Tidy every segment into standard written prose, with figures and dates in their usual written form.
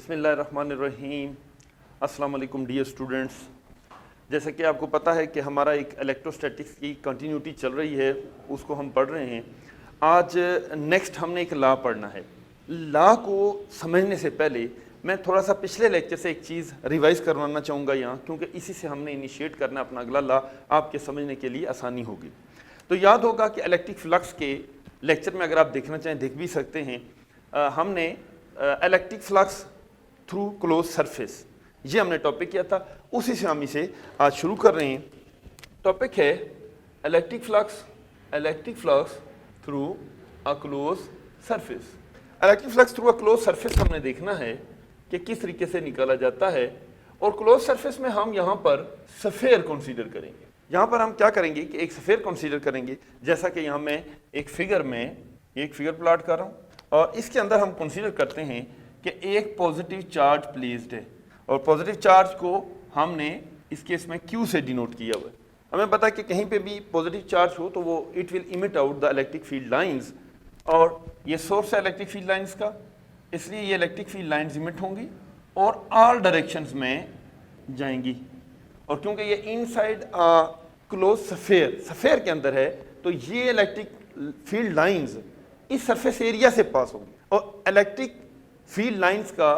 बिस्मिल्लाहिर्रहमानिर्रहीम। अस्सलाम वालेकुम डियर स्टूडेंट्स। जैसा कि आपको पता है कि हमारा एक इलेक्ट्रोस्टैटिक्स की कंटिन्यूटी चल रही है, उसको हम पढ़ रहे हैं। आज नेक्स्ट हमने एक लॉ पढ़ना है। लॉ को समझने से पहले मैं थोड़ा सा पिछले लेक्चर से एक चीज़ रिवाइज़ करवाना चाहूँगा यहाँ, क्योंकि इसी से हमने इनिशिएट करना अपना अगला लॉ, आपके समझने के लिए आसानी होगी। तो याद होगा कि इलेक्ट्रिक फ्लक्स के लेक्चर में अगर आप देखना चाहें देख भी सकते हैं, हमने electric flux through close surface, ये हमने टॉपिक किया था, उसी से हम इसे आज शुरू कर रहे हैं। टॉपिक है electric flux through a close surface. Electric flux through a close surface हमने देखना है कि किस तरीके से निकाला जाता है, और क्लोज सरफेस में हम यहाँ पर सफ़ेयर कंसीडर करेंगे। यहाँ पर हम क्या करेंगे कि एक सफ़ेयर कंसीडर करेंगे, जैसा कि यहाँ मैं एक फिगर प्लॉट कर रहा हूँ, और इसके अंदर हम कंसीडर करते हैं कि एक पॉजिटिव चार्ज प्लेस्ड है, और पॉजिटिव चार्ज को हमने इस केस में Q से डिनोट किया हुआ है। हमें पता है कि कहीं पे भी पॉजिटिव चार्ज हो तो वो it will emit out the electric field lines, और ये सोर्स है इलेक्ट्रिक फील्ड लाइंस का, इसलिए ये इलेक्ट्रिक फील्ड लाइंस इमिट होंगी और ऑल डायरेक्शंस में जाएंगी। और क्योंकि ये इनसाइड क्लोज सफ़ेयर के अंदर है, तो ये इलेक्ट्रिक फील्ड लाइंस इस सरफेस एरिया से पास होंगी, और इलेक्ट्रिक फील्ड लाइंस का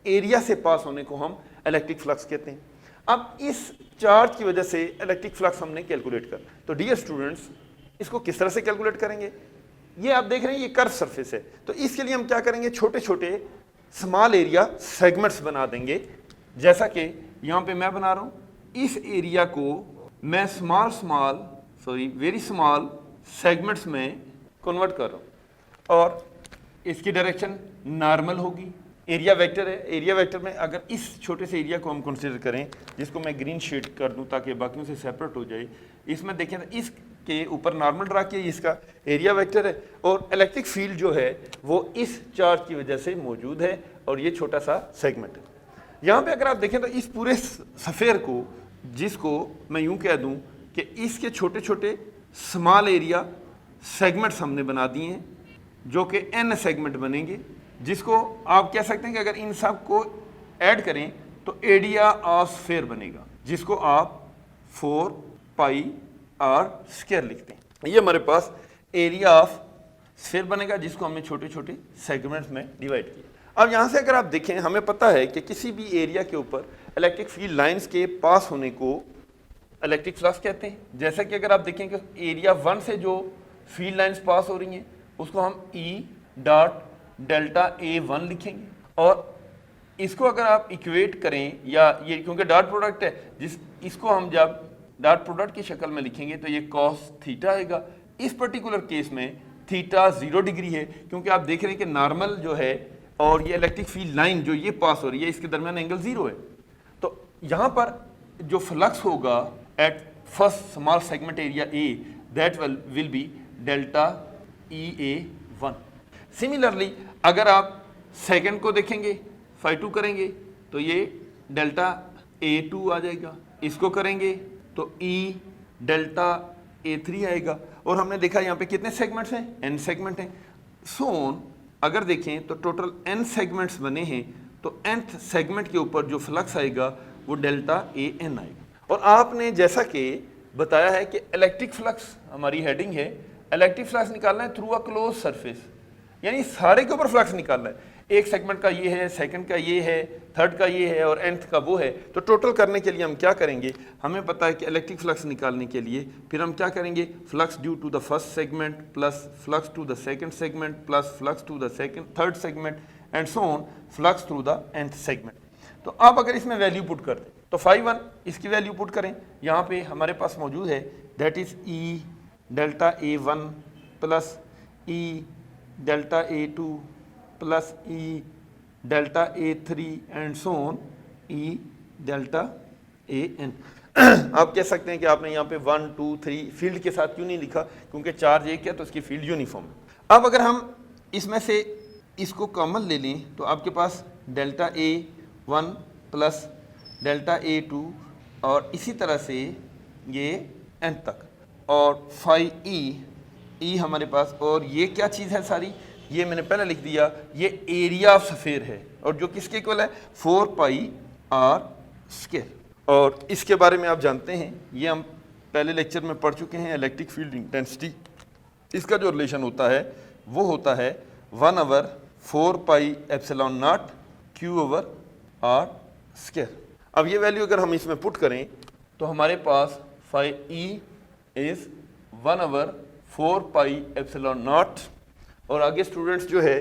एरिया से पास होने को हम इलेक्ट्रिक फ्लक्स कहते हैं। अब इस चार्ज की वजह से इलेक्ट्रिक फ्लक्स हमने कैलकुलेट कर, तो डियर स्टूडेंट्स इसको किस तरह से कैलकुलेट करेंगे? ये आप देख रहे हैं ये कर्व सरफेस है, तो इसके लिए हम क्या करेंगे, छोटे छोटे स्मॉल एरिया सेगमेंट्स बना देंगे। जैसा कि यहाँ पे मैं बना रहा हूँ, इस एरिया को मैं वेरी स्मॉल सेगमेंट्स में कन्वर्ट कर रहा हूँ, और इसकी डायरेक्शन नॉर्मल होगी। एरिया वेक्टर है, एरिया वेक्टर में अगर इस छोटे से एरिया को हम कंसीडर करें, जिसको मैं ग्रीन शेड कर दूं ताकि बाकियों से सेपरेट हो जाए, इसमें देखें तो इसके ऊपर नॉर्मल ड्रा किया, इसका एरिया वेक्टर है, और इलेक्ट्रिक फील्ड जो है वो इस चार्ज की वजह से मौजूद है, और ये छोटा सा सेगमेंट है। यहाँ पे अगर आप देखें तो इस पूरे सफ़ेयर को, जिसको मैं यूँ कह दूँ कि इसके छोटे छोटे स्मॉल एरिया सेगमेंट्स हमने बना दिए हैं, जो कि n सेगमेंट बनेंगे, जिसको आप कह सकते हैं कि अगर इन सब को ऐड करें तो एरिया ऑफ स्फीयर बनेगा, जिसको आप 4 पाई r स्क्वायर लिखते हैं। ये हमारे पास एरिया ऑफ स्फीयर बनेगा, जिसको हमने छोटे छोटे सेगमेंट्स में डिवाइड किया। अब यहाँ से अगर आप देखें, हमें पता है कि किसी भी एरिया के ऊपर इलेक्ट्रिक फील्ड लाइन्स के पास होने को इलेक्ट्रिक फ्लक्स कहते हैं। जैसा कि अगर आप देखें कि एरिया 1 से जो फील्ड लाइन्स पास हो रही हैं उसको हम E डॉट डेल्टा A1 लिखेंगे, और इसको अगर आप इक्वेट करें, या ये क्योंकि डॉट प्रोडक्ट है, इसको हम जब डॉट प्रोडक्ट की शक्ल में लिखेंगे तो ये कॉस थीटा आएगा। इस पर्टिकुलर केस में थीटा 0 डिग्री है, क्योंकि आप देख रहे हैं कि नॉर्मल जो है और ये इलेक्ट्रिक फील्ड लाइन जो ये पास हो रही है, इसके दरमियान एंगल 0 है। तो यहाँ पर जो फ्लक्स होगा at first small segment area A, that will B delta EA1। Similarly अगर आप सेकंड को देखेंगे, phi2 करेंगे तो ये डेल्टा A2 आ जाएगा, इसको करेंगे तो E डेल्टा A3 आएगा, और हमने देखा यहाँ पे कितने सेगमेंट्स हैं, n सेगमेंट हैं। सोन अगर देखें तो टोटल n सेगमेंट्स बने हैं, तो nth सेगमेंट के ऊपर जो फ्लक्स आएगा वो डेल्टा AN आएगा। और आपने जैसा कि बताया है कि इलेक्ट्रिक फ्लक्स हमारी हेडिंग है, इलेक्ट्रिक फ्लक्स निकालना है थ्रू अ क्लोज सरफेस, यानी सारे के ऊपर फ्लक्स निकालना है। एक सेगमेंट का ये है, सेकंड का ये है, थर्ड का ये है, और nth का वो है। तो टोटल करने के लिए हम क्या करेंगे, हमें पता है कि इलेक्ट्रिक फ्लक्स निकालने के लिए फिर हम क्या करेंगे, flux due to the first segment plus flux to the second segment plus flux to the third segment and so on, flux through the nth segment. तो आप अगर इसमें वैल्यू पुट कर दें तो phi1 इसकी वैल्यू पुट करें, यहाँ पे हमारे पास मौजूद है, that is E delta A1 plus E delta A2 plus E delta A3 and so on E delta AN। आप कह सकते हैं कि आपने यहाँ पे 1 2 3 फील्ड के साथ क्यों नहीं लिखा, क्योंकि चार्ज एक है तो इसकी फील्ड यूनिफॉर्म है। अब अगर हम इसमें से इसको कॉमन ले लें तो आपके पास delta A1 plus delta A2, और इसी तरह से ये n तक, और phi E हमारे पास, और ये क्या चीज़ है सारी, ये मैंने पहले लिख दिया, ये एरिया ऑफ स्फीयर है और जो किसके इक्वल है 4 पाई आर स्क्वायर। और इसके बारे में आप जानते हैं, ये हम पहले लेक्चर में पढ़ चुके हैं, इलेक्ट्रिक फील्ड इंटेंसिटी, इसका जो रिलेशन होता है वो होता है 1/4 pi epsilon not Q/r square. अब ये वैल्यू अगर हम इसमें पुट करें तो हमारे पास phi E is 1/4 pi epsilon naught और आगे स्टूडेंट्स जो है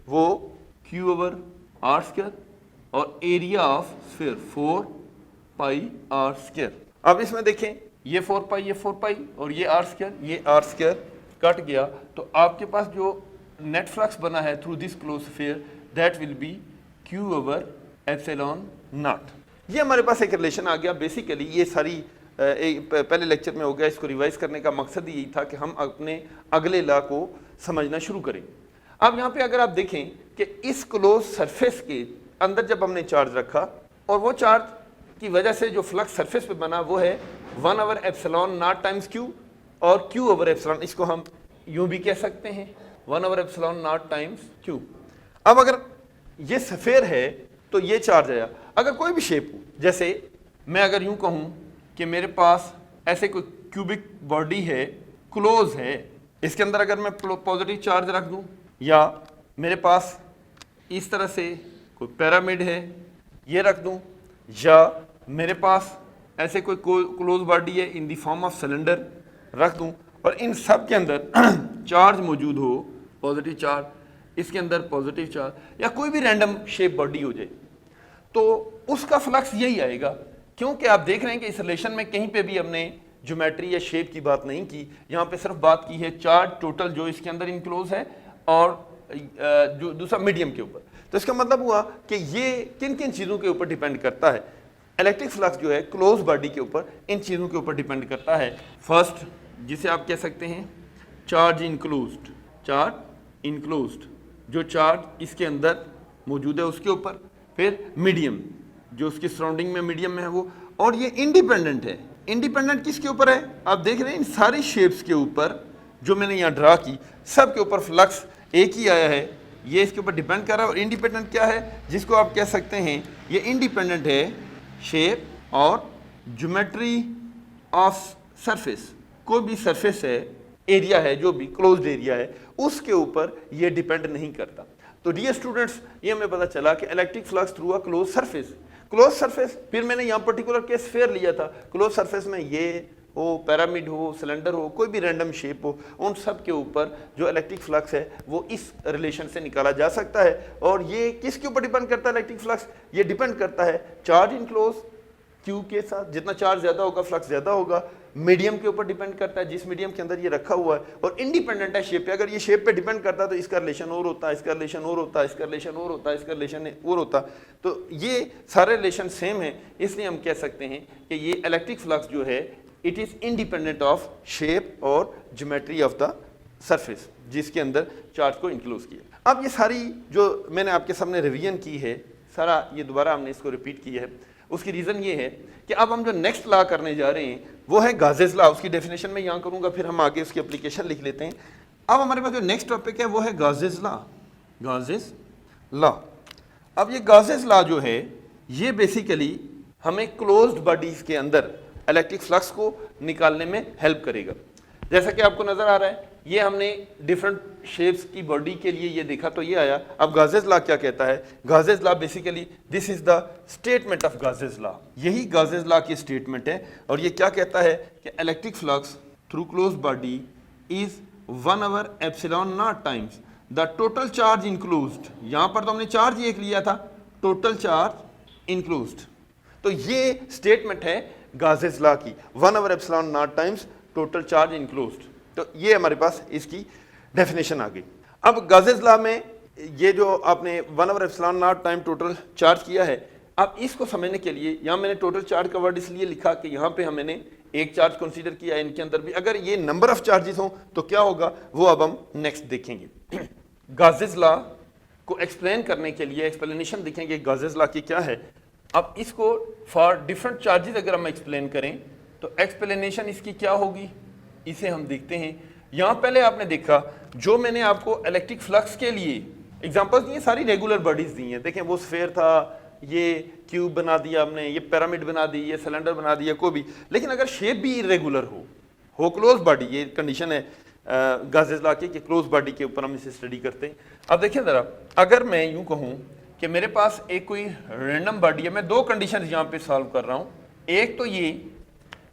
वो Q/r स्क्वायर और area of sphere 4 pi r square. अब इसमें देखें ये 4 पाई और ये r स्क्वायर कट गया, तो आपके पास जो नेट फ्लक्स बना है through this close sphere that will be Q/एप्सिलॉन नॉट। ये हमारे पास एक रिलेशन आ गया। बेसिकली ये सारी पहले लेक्चर में हो गया, इसको रिवाइज करने का मकसद यही था कि हम अपने अगले लॉ को समझना शुरू करें। अब यहाँ पे अगर आप देखें कि इस क्लोज सरफेस के अंदर जब हमने चार्ज रखा और वो चार्ज की वजह से जो फ्लक्स सरफेस पे बना वो है 1/एप्सिलॉन नॉट टाइम्स Q और Q/एप्सिलॉन, इसको हम यूं भी कह सकते हैं 1/एप्सिलॉन नॉट टाइम्स Q। अब अगर ये स्फीयर है तो ये चार्ज आया, अगर कोई भी शेप हो, जैसे मैं अगर यूं कहूं कि मेरे पास ऐसे कोई क्यूबिक बॉडी है, क्लोज है, इसके अंदर अगर मैं पॉजिटिव चार्ज रख दूं या मेरे पास इस तरह से कोई पिरामिड है ये रख दूं या मेरे पास ऐसे कोई क्लोज बॉडी है in the form of cylinder रख दूं और इन सब के अंदर चार्ज मौजूद हो, पॉजिटिव चार्ज, इसके अंदर पॉजिटिव चार्ज या कोई भी रैंडम शेप बॉडी हो जाए, तो उसका फ्लक्स यही आएगा। क्योंकि आप देख रहे हैं कि इस रिलेशन में कहीं पे भी हमने ज्योमेट्री या शेप की बात नहीं की, यहाँ पे सिर्फ बात की है चार्ज टोटल जो इसके अंदर इनक्लोज है और जो दूसरा मीडियम के ऊपर। तो इसका मतलब हुआ कि ये किन किन चीज़ों के ऊपर डिपेंड करता है। इलेक्ट्रिक फ्लक्स जो है क्लोज बॉडी के ऊपर इन चीज़ों के ऊपर डिपेंड करता है। फर्स्ट जिसे आप कह सकते हैं चार्ज इनक्लोज्ड, जो चार्ज इसके अंदर मौजूद है उसके ऊपर, फिर मीडियम जो उसकी सराउंडिंग में मीडियम में है वो, और ये इंडिपेंडेंट है। इंडिपेंडेंट किसके ऊपर है? आप देख रहे हैं इन सारी शेप्स के ऊपर जो मैंने यहाँ ड्रा की सब के ऊपर फ्लक्स एक ही आया है, ये इसके ऊपर डिपेंड कर रहा है। और इंडिपेंडेंट क्या है जिसको आप कह सकते हैं ये इंडिपेंडेंट है शेप और ज्योमेट्री ऑफ सरफेस। कोई भी सरफेस है, एरिया है, जो भी क्लोज्ड एरिया है उसके ऊपर ये डिपेंड नहीं करता। तो डियर स्टूडेंट्स ये हमें पता चला कि electric flux through a close surface, फिर मैंने यहाँ पर्टिकुलर केस स्फीयर लिया था। क्लोज सरफेस में ये हो, पिरामिड हो, सिलेंडर हो, कोई भी रैंडम शेप हो, उन सब के ऊपर जो इलेक्ट्रिक फ्लक्स है वो इस रिलेशन से निकाला जा सकता है। और ये किसके ऊपर डिपेंड करता है इलेक्ट्रिक फ्लक्स? ये डिपेंड करता है चार्ज इनक्लोज Q के साथ, जितना चार्ज ज़्यादा होगा फ्लक्स ज़्यादा होगा। मीडियम के ऊपर डिपेंड करता है, जिस मीडियम के अंदर ये रखा हुआ है, और इंडिपेंडेंट है शेप पे। अगर ये शेप पे डिपेंड करता है तो इसका रिलेशन और होता है, इसका रिलेशन और होता है, इसका रिलेशन और होता है, इसका रिलेशन और होता है। तो ये सारे रिलेशन सेम है, इसलिए हम कह सकते हैं कि ये इलेक्ट्रिक फ्लक्स जो है it is independent of shape और ज्योमेट्री ऑफ द सरफेस जिसके अंदर चार्ज को इंक्लूड किया। अब ये सारी जो मैंने आपके सामने रिवीजन की है, सारा ये दोबारा हमने इसको रिपीट किया है। उसकी रीज़न ये है कि अब हम जो नेक्स्ट लॉ करने जा रहे हैं वो है गाजेस लॉ। उसकी डेफिनेशन मैं यहाँ करूँगा, फिर हम आगे उसकी एप्लीकेशन लिख लेते हैं। अब हमारे पास जो नेक्स्ट टॉपिक है वो है गाजेस लॉ। अब ये गाजेस लॉ जो है ये बेसिकली हमें क्लोज्ड बॉडीज के अंदर इलेक्ट्रिक फ्लक्स को निकालने में हेल्प करेगा। जैसा कि आपको नजर आ रहा है ये हमने डिफरेंट शेप्स की बॉडी के लिए ये देखा तो ये आया। अब गाजेस लॉ क्या कहता है? Gauss's law basically this is the statement of Gauss's law. यही गाजेस लॉ की स्टेटमेंट है और ये क्या कहता है कि electric flux through close body is 1/एप्सिलॉन naught times the total charge included. यहां पर तो हमने चार्ज एक लिया था, टोटल चार्ज इंक्लूज्ड। तो ये स्टेटमेंट है गाजेस लॉ की, 1/एप्सिलॉन नॉट टाइम्स टोटल चार्ज इंक्लूज्ड। तो ये हमारे पास इसकी डेफिनेशन आ गई। अब गाजेस लॉ में ये जो आपने 1/एप्सिलॉन नॉट टाइम टोटल चार्ज किया है, अब इसको समझने के लिए यहाँ मैंने टोटल चार्ज का वर्ड इसलिए लिखा कि यहाँ पे मैंने एक चार्ज कंसीडर किया, इनके अंदर भी अगर ये नंबर ऑफ चार्जेस हों तो क्या होगा वो अब हम नेक्स्ट देखेंगे। गाजेस लॉ को एक्सप्लेन करने के लिए एक्सप्लेनेशन देखेंगे गाजेस लॉ की क्या है। अब इसको फॉर डिफरेंट चार्जेस अगर हम एक्सप्लेन करें तो एक्सप्लेनेशन इसकी क्या होगी इसे हम देखते हैं। यहाँ पहले आपने देखा जो मैंने आपको इलेक्ट्रिक फ्लक्स के लिए एग्जांपल्स दिए, सारी रेगुलर बॉडीज दी हैं। देखें वो स्फेयर था, ये क्यूब बना दिया हमने, ये पिरामिड बना दी, ये सिलेंडर बना दिया, कोई भी। लेकिन अगर शेप भी इरेगुलर हो क्लोज बॉडी, ये कंडीशन है गाजेस लॉ की कि क्लोज बॉडी के ऊपर हम इसे स्टडी करते हैं। अब देखिए ज़रा, अगर मैं यूं कहूं कि मेरे पास एक कोई रैंडम बॉडी है, मैं दो कंडीशन यहाँ पे सॉल्व कर रहा हूँ। एक तो ये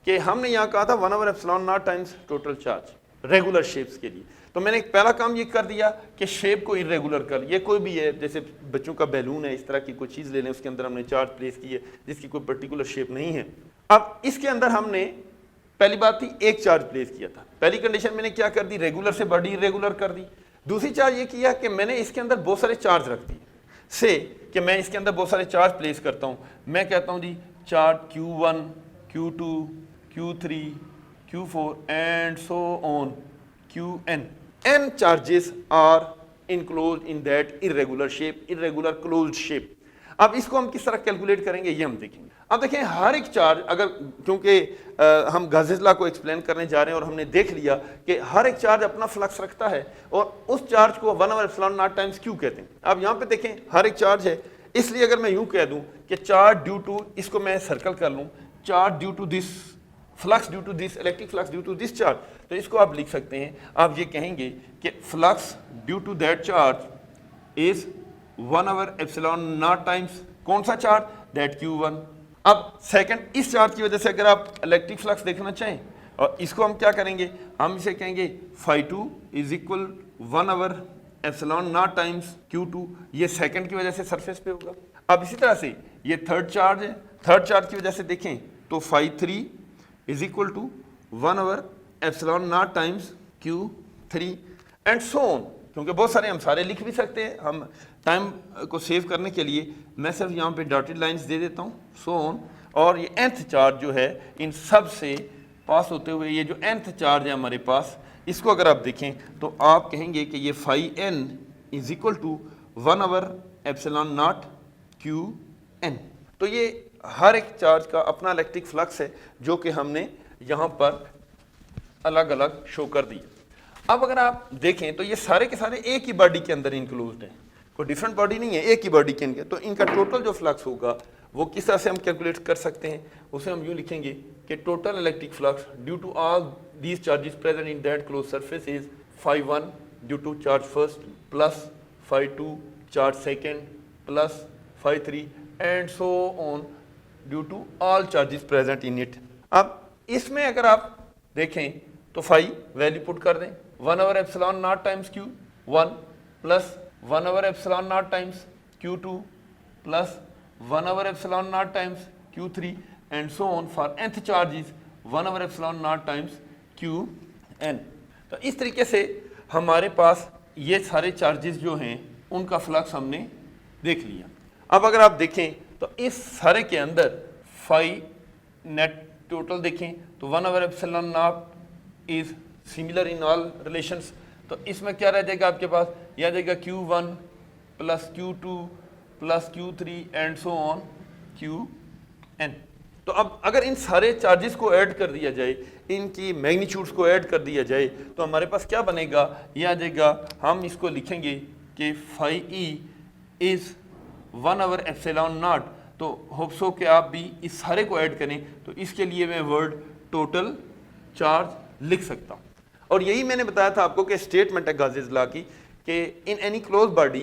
कि हमने यहाँ कहा था 1/ε0 times total charge regular shapes के लिए, तो मैंने पहला काम ये कर दिया कि शेप को इरेगुलर कर, ये कोई भी है, जैसे बच्चों का बैलून है, इस तरह की कोई चीज़ ले लें, उसके अंदर हमने चार्ज प्लेस की है जिसकी कोई पर्टिकुलर शेप नहीं है। अब इसके अंदर हमने पहली बात थी एक चार्ज प्लेस किया था, पहली कंडीशन मैंने क्या कर दी, रेगुलर से बॉडी इरेगुलर कर दी। दूसरी चार्ज ये किया कि मैंने इसके अंदर बहुत सारे चार्ज रख दिए, से कि मैं इसके अंदर बहुत सारे चार्ज प्लेस करता हूँ। मैं कहता हूँ जी charge Q1, Q2, Q3, Q4 and so on Qn। n charges are enclosed in that irregular shape, irregular closed shape। अब इसको हम किस तरह कैलकुलेट करेंगे ये हम देखेंगे। अब देखें हर एक चार्ज, अगर क्योंकि हम गाजेस लॉ को एक्सप्लेन करने जा रहे हैं और हमने देख लिया कि हर एक चार्ज अपना फ्लक्स रखता है और उस चार्ज को 1/ε0 टाइम्स क्यू कहते हैं। अब यहाँ पे देखें हर एक चार्ज है, इसलिए अगर मैं यूं कह दूं कि चार्ज ड्यू टू, इसको मैं सर्कल कर लूं, charge due to this flux, due to this electric flux due to this charge, तो इसको आप लिख सकते हैं, आप ये कहेंगे कि flux due to that charge is 1/ε0 times कौन सा चार्ज, दैट Q1। अब सेकंड, इस चार्ज की वजह से अगर आप इलेक्ट्रिक फ्लक्स देखना चाहें और इसको हम क्या करेंगे, हम इसे कहेंगे φ2 इज इक्वल 1/ε0 टाइम्स Q2, ये सेकंड की वजह से सरफेस पे होगा। अब इसी तरह से ये थर्ड चार्ज है, थर्ड चार्ज की वजह से देखें तो φ3 is equal to 1/ε0 times Q3 and so on. क्योंकि बहुत सारे हम सारे लिख भी सकते हैं, हम टाइम को सेव करने के लिए मैं सिर्फ यहाँ पे डॉटेड लाइंस दे देता हूँ, सो ऑन। और ये nth चार्ज जो है इन सब से पास होते हुए, ये जो nth चार्ज है हमारे पास, इसको अगर आप देखें तो आप कहेंगे कि ये φn is equal to 1/ε0 Qn। तो ये हर एक चार्ज का अपना इलेक्ट्रिक फ्लक्स है जो कि हमने यहाँ पर अलग अलग शो कर दी। अब अगर आप देखें तो ये सारे के सारे एक ही बॉडी के अंदर इंक्लूड हैं, कोई डिफरेंट बॉडी नहीं है, एक ही बॉडी के अंदर। तो इनका टोटल जो फ्लक्स होगा वो किस तरह से हम कैलकुलेट कर सकते हैं, उसे हम यूँ लिखेंगे कि total electric flux due to all these charges present in that close surface is φ1 due to charge first plus φ2 charge second plus φ3 and so on due to all charges present in it. अब इसमें अगर आप देखें तो phi value put कर दें, 1/ε0 times Q1 plus 1/ε0 times Q2 plus 1/ε0 times Q3 and so on for nth charges 1/ε0 times Qn। तो इस तरीके से हमारे पास ये सारे चार्जेस जो हैं उनका फ्लक्स हमने देख लिया। अब अगर आप देखें तो इस सारे के अंदर फाई नेट टोटल देखें तो 1/ε0 is similar in all relations. तो इसमें क्या रह जाएगा आपके पास, यह आ जाएगा Q1 plus Q2 plus Q3 and so on Qn। तो अब अगर इन सारे चार्जेस को ऐड कर दिया जाए, इनकी मैग्नीट्यूड्स को ऐड कर दिया जाए तो हमारे पास क्या बनेगा, यह आ जाएगा, हम इसको लिखेंगे कि φe इज 1/ε0। तो होप सो कि आप भी इस सारे को ऐड करें, तो इसके लिए मैं वर्ड टोटल चार्ज लिख सकता हूँ। और यही मैंने बताया था आपको कि स्टेटमेंट है गाजेस लॉ की कि in any close body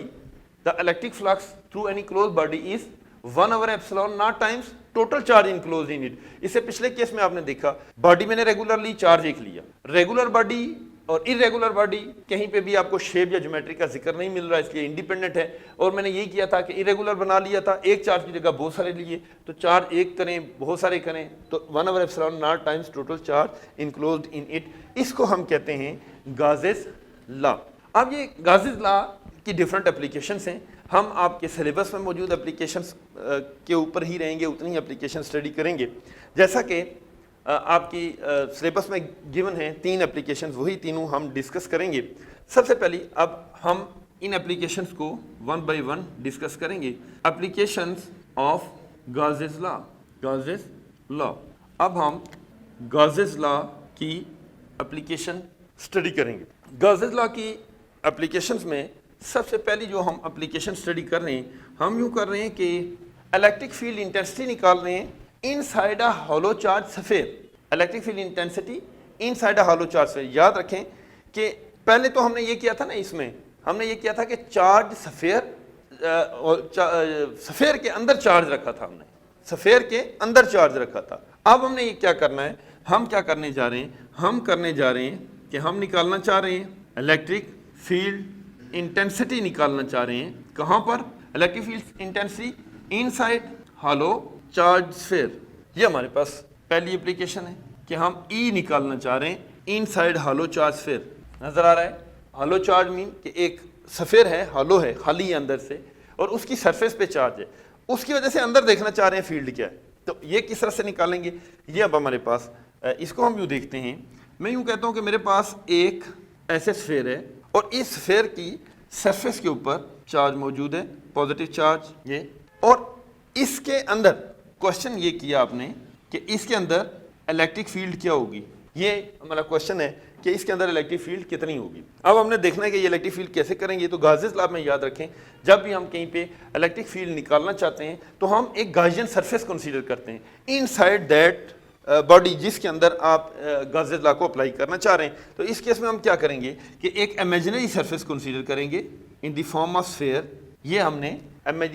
the electric flux through any close body is 1/ε0 times total charge enclose in it. इससे पिछले केस में आपने देखा बॉडी मैंने रेगुलरली चार्ज एक लिया, रेगुलर बॉडी और इरेगुलर बॉडी कहीं पे भी आपको शेप या ज्योमेट्री का जिक्र नहीं मिल रहा है, इसलिए इंडिपेंडेंट है। और मैंने यही किया था कि इरेगुलर बना लिया था, एक चार्ज की जगह बहुत सारे लिए, तो चार्ज एक करें बहुत सारे करें तो 1/ε0 times total charge enclosed in it. इसको हम कहते हैं गाजेस लॉ। अब ये गाजेस लॉ की डिफरेंट एप्लीकेशंस हैं, हम आपके सिलेबस में मौजूद एप्लीकेशंस के ऊपर ही रहेंगे, उतनी एप्लीकेशन स्टडी करेंगे। जैसा कि आपकी सिलेबस में गिवन है 3 एप्लीकेशंस, वही तीनों हम डिस्कस करेंगे। सबसे पहले अब हम इन एप्लीकेशंस को 1 बाय 1 डिस्कस करेंगे। Applications of Gauss's law, Gauss's law. अब हम गाजेस लॉ की एप्लीकेशन स्टडी करेंगे। गाजेस लॉ की एप्लीकेशंस में सबसे पहली जो हम एप्लीकेशन स्टडी कर रहे हैं, हम यूँ कर रहे हैं कि इलेक्ट्रिक फील्ड इंटेंसिटी निकाल रहे हैं inside a hollow charge sphere. Electric field intensity inside a hollow charge sphere. याद रखें कि पहले तो हमने ये किया था ना, इसमें हमने ये किया था कि चार्ज स्फीयर, स्फीयर के अंदर चार्ज रखा था, हमने स्फीयर के अंदर चार्ज रखा था। अब हमने ये क्या करना है, हम क्या करने जा रहे हैं, हम करने जा रहे हैं कि हम निकालना चाह रहे हैं इलेक्ट्रिक फील्ड इंटेंसिटी निकालना चाह रहे हैं। कहाँ पर? Electric field intensity inside hollow charge sphere. ये हमारे पास पहली एप्लीकेशन है कि हम ई निकालना चाह रहे हैं इनसाइड हॉलो चार्ज स्फीयर। नजर आ रहा है? हॉलो चार्ज मीन कि एक स्फीयर है, हॉलो है, खाली है अंदर से, और उसकी सरफेस पे चार्ज है, उसकी वजह से अंदर देखना चाह रहे हैं फील्ड क्या है। तो ये किस तरह से निकालेंगे, ये अब हमारे पास, इसको हम यूँ देखते हैं। मैं यूँ कहता हूँ कि मेरे पास एक ऐसे स्फीयर है और इस स्फीयर की सरफेस के ऊपर चार्ज मौजूद है, पॉजिटिव चार्ज ये, और इसके अंदर क्वेश्चन ये किया आपने कि इसके अंदर इलेक्ट्रिक फील्ड क्या होगी। ये हमारा क्वेश्चन है कि इसके अंदर इलेक्ट्रिक फील्ड कितनी होगी। अब हमने देखना है कि ये इलेक्ट्रिक फील्ड कैसे करेंगे। तो गाजेस लॉ में याद रखें, जब भी हम कहीं पे इलेक्ट्रिक फील्ड निकालना चाहते हैं तो हम एक गाउसियन सरफेस कंसीडर करते हैं इनसाइड दैट बॉडी जिसके अंदर आप गाजेस लॉ को अप्लाई करना चाह रहे हैं। तो इस केस में हम क्या करेंगे कि एक इमेजिनरी सरफेस कंसीडर करेंगे in the form of sphere. ये हमने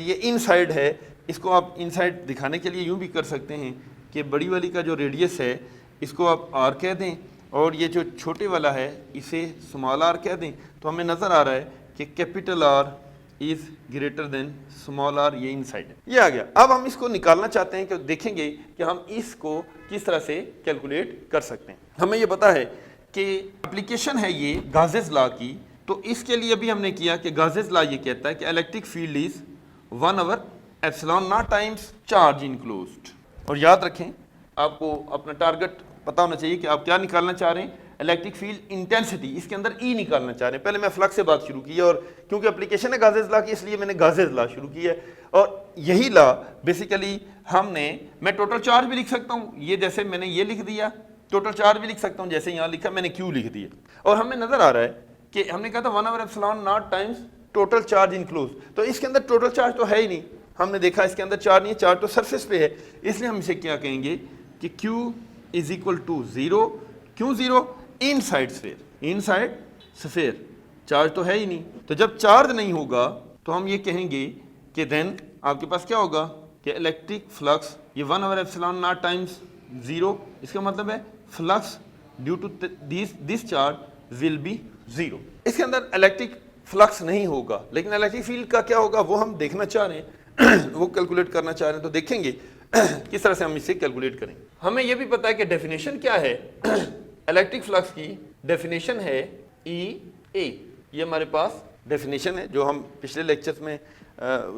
ये इनसाइड है, इसको आप इनसाइड दिखाने के लिए यूँ भी कर सकते हैं कि बड़ी वाली का जो रेडियस है इसको आप आर कह दें और ये जो छोटे वाला है इसे स्मॉल आर कह दें। तो हमें नज़र आ रहा है कि capital R is greater than small R, ये इनसाइड है, ये आ गया। अब हम इसको निकालना चाहते हैं कि देखेंगे कि हम इसको किस तरह से कैलकुलेट कर सकते हैं। हमें ये पता है कि एप्लीकेशन है ये गाजेस लॉ की, तो इसके लिए भी हमने किया कि गाजेस लॉ ये कहता है कि electric field is 1/ε0 times charge enclosed. और याद रखें, आपको अपना टारगेट पता होना चाहिए कि आप क्या निकालना चाह रहे हैं, इलेक्ट्रिक फील्ड इंटेंसिटी, इसके अंदर ई निकालना चाह रहे हैं। पहले मैं फ्लक्स से बात शुरू की है और क्योंकि एप्लीकेशन है गाजेस लॉ की इसलिए मैंने गाजेस लॉ शुरू की है। और यही लॉ बेसिकली मैं टोटल चार्ज भी लिख सकता हूँ, ये जैसे मैंने ये लिख दिया, टोटल चार्ज भी लिख सकता हूँ जैसे यहाँ लिखा मैंने क्यू लिख दिया। और हमें नजर आ रहा है कि हमने कहा था 1/ε0 टाइम्स टोटल चार्ज इनक्लोज, तो इसके अंदर टोटल चार्ज तो है ही नहीं, हमने देखा इसके अंदर चार्ज नहीं है, चार्ज तो सरफेस पे है, इसलिए हम इसे क्या कहेंगे कि Q इज इक्वल टू 0। क्यों 0? Inside sphere, inside sphere charge तो है ही नहीं। तो जब चार्ज नहीं होगा तो हम ये कहेंगे कि देन आपके पास क्या होगा कि इलेक्ट्रिक फ्लक्स ये 1/ε0 टाइम्स 0, इसका मतलब है flux due to this charge will be 0। इसके अंदर इलेक्ट्रिक फ्लक्स नहीं होगा, लेकिन इलेक्ट्रिक फील्ड का क्या होगा वो हम देखना चाह रहे हैं वो कैलकुलेट करना चाह रहे हैं। तो देखेंगे किस तरह से हम इसे कैलकुलेट करेंगे। हमें यह भी पता है कि डेफिनेशन क्या है इलेक्ट्रिक फ्लक्स की, डेफिनेशन है E A। ये हमारे पास डेफिनेशन है जो हम पिछले लेक्चर्स में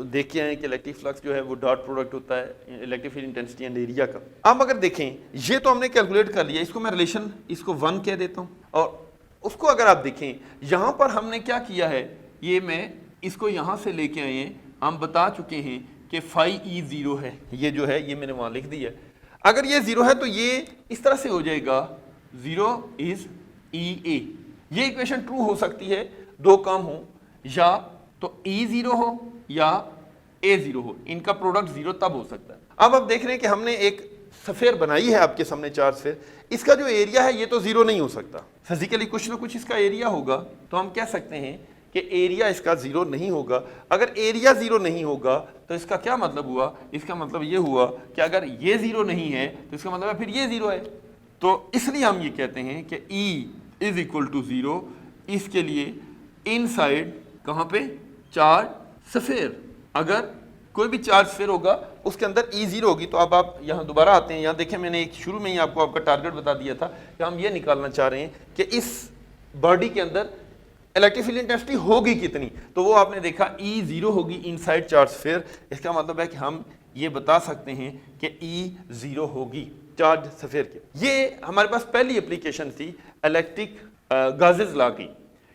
देख के आए कि इलेक्ट्रिक फ्लक्स जो है वो डॉट प्रोडक्ट होता है electric field intensity and area का। अब अगर देखें ये तो हमने कैलकुलेट कर लिया, इसको मैं रिलेशन इसको 1 कह देता हूँ। और उसको अगर आप देखें यहाँ पर हमने क्या किया है, ये मैं इसको यहाँ से लेके आए हैं, हम बता चुके हैं कि फाई ई 0 है, ये जो है ये मैंने वहाँ लिख दिया। अगर ये 0 है तो ये इस तरह से हो जाएगा 0 इज ई ए। ये इक्वेशन ट्रू हो सकती है, दो काम हो, या तो E 0 हो या A 0 हो, इनका प्रोडक्ट 0 तब हो सकता है। अब आप देख रहे हैं कि हमने एक स्फीयर बनाई है आपके सामने, चार्ज स्फीयर, इसका जो एरिया है ये तो 0 नहीं हो सकता, फिजिकली कुछ ना कुछ इसका एरिया होगा। तो हम कह सकते हैं कि एरिया इसका 0 नहीं होगा। अगर एरिया 0 नहीं होगा तो इसका क्या मतलब हुआ, इसका मतलब ये हुआ कि अगर ये 0 नहीं है तो इसका मतलब है फिर ये 0 है। तो इसलिए हम ये कहते हैं कि E इज इक्वल टू 0, इसके लिए इनसाइड कहाँ पे चार्ज स्फीयर, अगर कोई भी चार्ज स्फीयर होगा उसके अंदर E 0 होगी। तो अब आप यहाँ दोबारा आते हैं, यहाँ देखें मैंने एक शुरू में ही आपको आपका टारगेट बता दिया था कि हम ये निकालना चाह रहे हैं कि इस बॉडी के अंदर इलेक्ट्रिक फील्ड इंटेंसिटी होगी कितनी। तो वो आपने देखा E 0 होगी इनसाइड चार्ज स्फीयर, इसका मतलब है कि हम ये बता सकते हैं कि E 0 होगी चार्ज स्फीयर के। ये हमारे पास पहली एप्लीकेशन थी इलेक्ट्रिक गाजेस लॉ की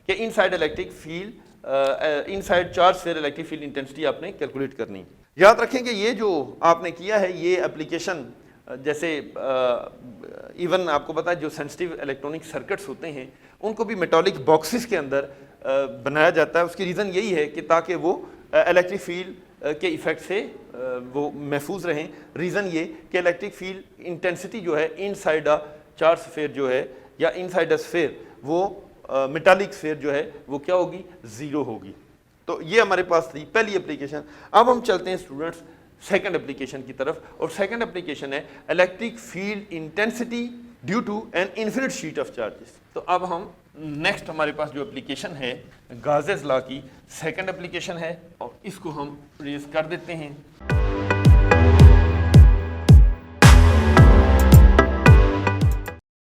कि inside electric field inside charge sphere electric field intensity आपने कैलकुलेट करनी। याद रखें कि ये जो आपने किया है ये एप्लीकेशन जैसे इवन आपको पता है जो सेंसिटिव इलेक्ट्रॉनिक सर्किट्स होते हैं उनको भी मेटालिक बॉक्सेस के अंदर बनाया जाता है। उसकी रीज़न यही है कि ताकि वो इलेक्ट्रिक फील्ड के इफ़ेक्ट से वो महफूज रहें। रीज़न ये कि इलेक्ट्रिक फील्ड इंटेंसिटी जो है इनसाइड अ चार्ज स्फीयर जो है या इनसाइड अ स्फीयर वो मेटालिक स्फीयर जो है वो क्या होगी, ज़ीरो होगी। तो ये हमारे पास थी पहली एप्लीकेशन। अब हम चलते हैं स्टूडेंट्स सेकंड एप्लीकेशन की तरफ, और सेकंड एप्लीकेशन है electric field intensity due to an infinite sheet of charges. तो अब हम नेक्स्ट हमारे पास जो एप्लीकेशन है गाजेस लॉ की सेकंड एप्लीकेशन है, और इसको हम रेज कर देते हैं।